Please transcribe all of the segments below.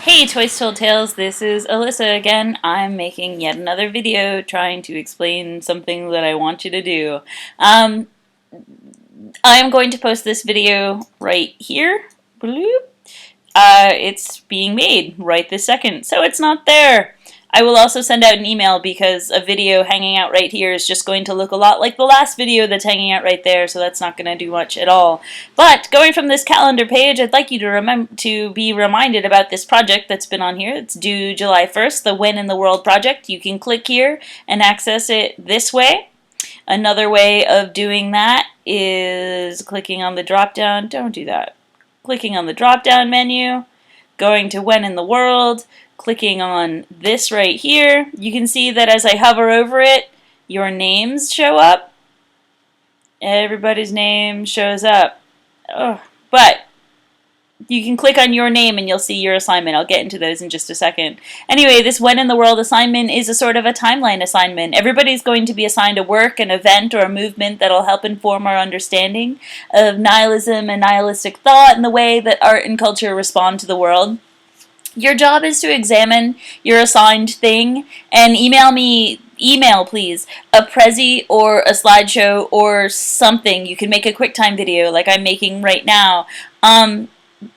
Hey Toys Told Tales, this is Alyssa again. I'm making yet another video trying to explain something that I want you to do. I am going to post this video right here. Bloop. It's being made right this second, so it's not there. I will also send out an email because a video hanging out right here is just going to look a lot like the last video that's hanging out right there, so that's not going to do much at all. But going from this calendar page, I'd like you to be reminded about this project that's been on here. It's due July 1st, the When in the World project. You can click here and access it this way. Another way of doing that is clicking on the drop down. Don't do that. Clicking on the drop down menu, going to When in the World, clicking on this right here. You can see that as I hover over it, your names show up. Everybody's name shows up. But you can click on your name and you'll see your assignment. I'll get into those in just a second. Anyway, this When in the World assignment is a sort of a timeline assignment. Everybody's going to be assigned a work, an event, or a movement that'll help inform our understanding of nihilism and nihilistic thought and the way that art and culture respond to the world. Your job is to examine your assigned thing and email please, a Prezi or a slideshow or something. You can make a QuickTime video like I'm making right now.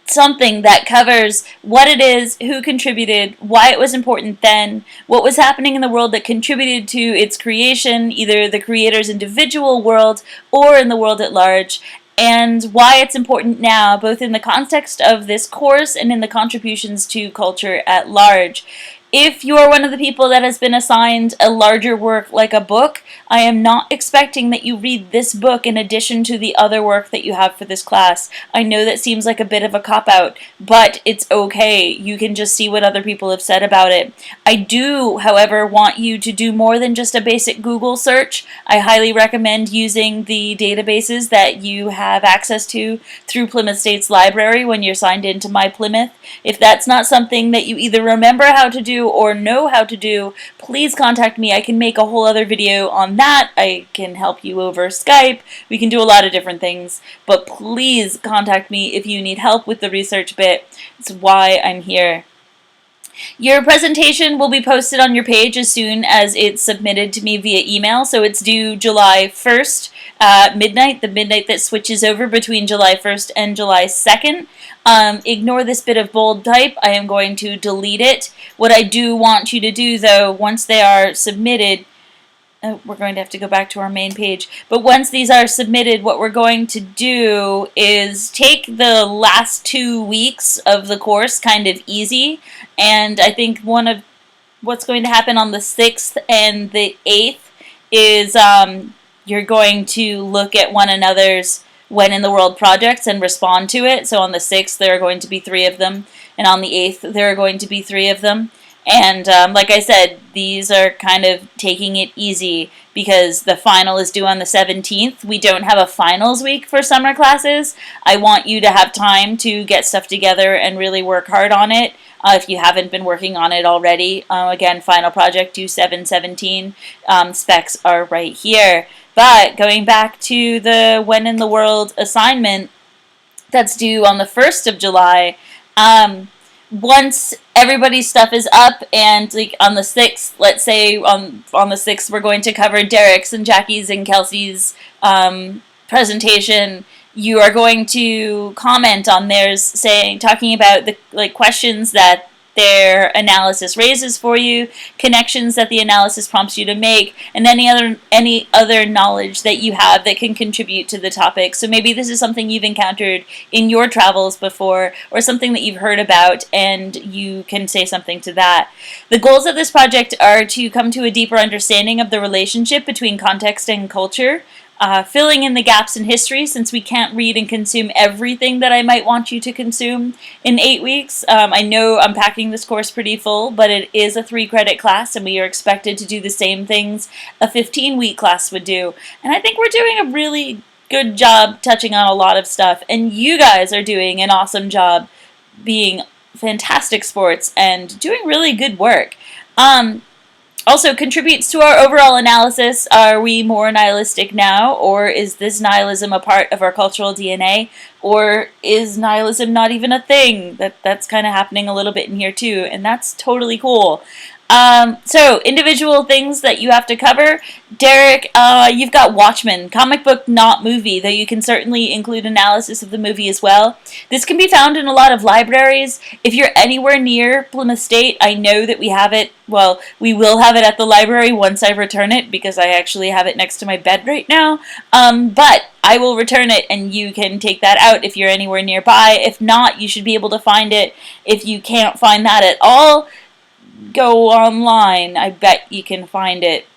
Something that covers what it is, who contributed, why it was important then, what was happening in the world that contributed to its creation, either the creator's individual world or in the world at large, and why it's important now, both in the context of this course and in the contributions to culture at large. If you are one of the people that has been assigned a larger work like a book, I am not expecting that you read this book in addition to the other work that you have for this class. I know that seems like a bit of a cop-out, but it's okay. You can just see what other people have said about it. I do, however, want you to do more than just a basic Google search. I highly recommend using the databases that you have access to through Plymouth State's library when you're signed into My Plymouth. If that's not something that you either remember how to do or know how to do, please contact me. I can make a whole other video on that. I can help you over Skype. We can do a lot of different things, but please contact me if you need help with the research bit. It's why I'm here. Your presentation will be posted on your page as soon as it's submitted to me via email, so it's due July 1st midnight, the midnight that switches over between July 1st and July 2nd. Ignore this bit of bold type. I am going to delete it. What I do want you to do, though, once they are submitted, we're going to have to go back to our main page. But once these are submitted, what we're going to do is take the last 2 weeks of the course kind of easy. And I think one of what's going to happen on the 6th and the 8th is you're going to look at one another's When in the World projects and respond to it. So on the 6th, there are going to be 3 of them. And on the 8th, there are going to be 3 of them. And like I said, these are kind of taking it easy because the final is due on the 17th. We don't have a finals week for summer classes. I want you to have time to get stuff together and really work hard on it if you haven't been working on it already. Again, final project due 7/17. Specs are right here. But going back to the When in the World assignment that's due on the 1st of July, once everybody's stuff is up and like on the 6th, let's say on the 6th we're going to cover Derek's and Jackie's and Kelsey's presentation, you are going to comment on theirs, talking about the questions that their analysis raises for you, connections that the analysis prompts you to make, and any other knowledge that you have that can contribute to the topic. So maybe this is something you've encountered in your travels before, or something that you've heard about, and you can say something to that. The goals of this project are to come to a deeper understanding of the relationship between context and culture, filling in the gaps in history, since we can't read and consume everything that I might want you to consume in 8 weeks. I know I'm packing this course pretty full, but it is a 3-credit class, and we are expected to do the same things a 15-week class would do. And I think we're doing a really good job touching on a lot of stuff, and you guys are doing an awesome job being fantastic sports and doing really good work. Also contributes to our overall analysis. Are we more nihilistic now, or is this nihilism a part of our cultural DNA? Or is nihilism not even a thing? That's kind of happening a little bit in here too, and that's totally cool. So, individual things that you have to cover. Derek, you've got Watchmen, comic book, not movie, though you can certainly include analysis of the movie as well. This can be found in a lot of libraries. If you're anywhere near Plymouth State, I know that we have it, well, we will have it at the library once I return it, because I actually have it next to my bed right now. But I will return it, and you can take that out if you're anywhere nearby. If not, you should be able to find it. If you can't find that at all, go online. I bet you can find it.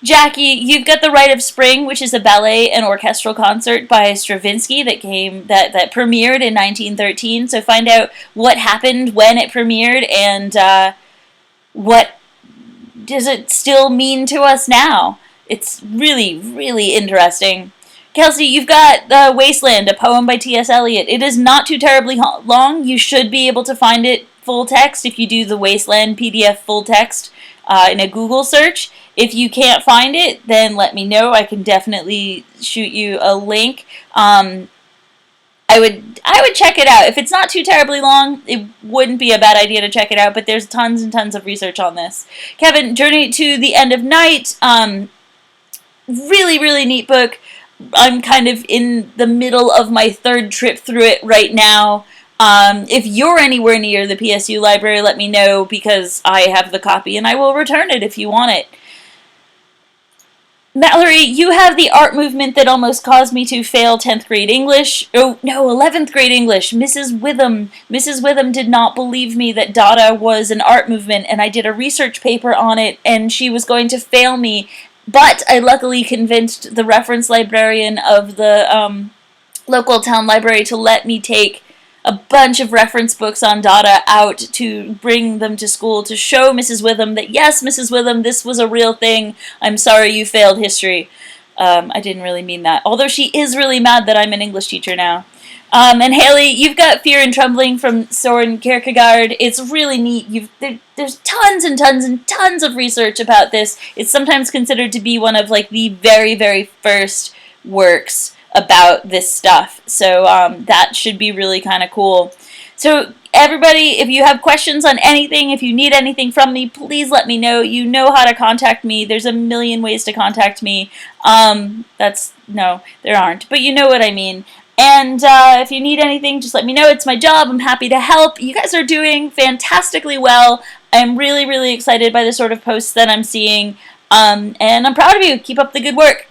Jackie, you've got The Rite of Spring, which is a ballet and orchestral concert by Stravinsky that premiered in 1913. So find out what happened when it premiered and what does it still mean to us now. It's really, really interesting. Kelsey, you've got The Wasteland, a poem by T.S. Eliot. It is not too terribly long. You should be able to find it full text if you do The Wasteland PDF full text in a Google search. If you can't find it, then let me know. I can definitely shoot you a link. I would check it out. If it's not too terribly long, it wouldn't be a bad idea to check it out, but there's tons and tons of research on this. Kevin, Journey to the End of Night. Really, really neat book. I'm kind of in the middle of my third trip through it right now. If you're anywhere near the PSU library, let me know, because I have the copy and I will return it if you want it. Mallory, you have The Art Movement That Almost Caused Me to Fail 10th Grade English. Oh, no, 11th grade English. Mrs. Witham. Mrs. Witham did not believe me that Dada was an art movement, and I did a research paper on it, and she was going to fail me. But I luckily convinced the reference librarian of the local town library to let me take a bunch of reference books on Dada out to bring them to school to show Mrs. Witham that, yes, Mrs. Witham, this was a real thing. I'm sorry you failed history. I didn't really mean that. Although she is really mad that I'm an English teacher now. And Haley, you've got Fear and Trembling from Soren Kierkegaard. It's really neat. There's tons and tons and tons of research about this. It's sometimes considered to be one of like the very, very first works about this stuff. So that should be really kind of cool. So everybody, if you have questions on anything, if you need anything from me, please let me know. You know how to contact me. There's a million ways to contact me. No, there aren't, but you know what I mean. And if you need anything, just let me know. It's my job. I'm happy to help. You guys are doing fantastically well. I'm really, really excited by the sort of posts that I'm seeing. And I'm proud of you. Keep up the good work.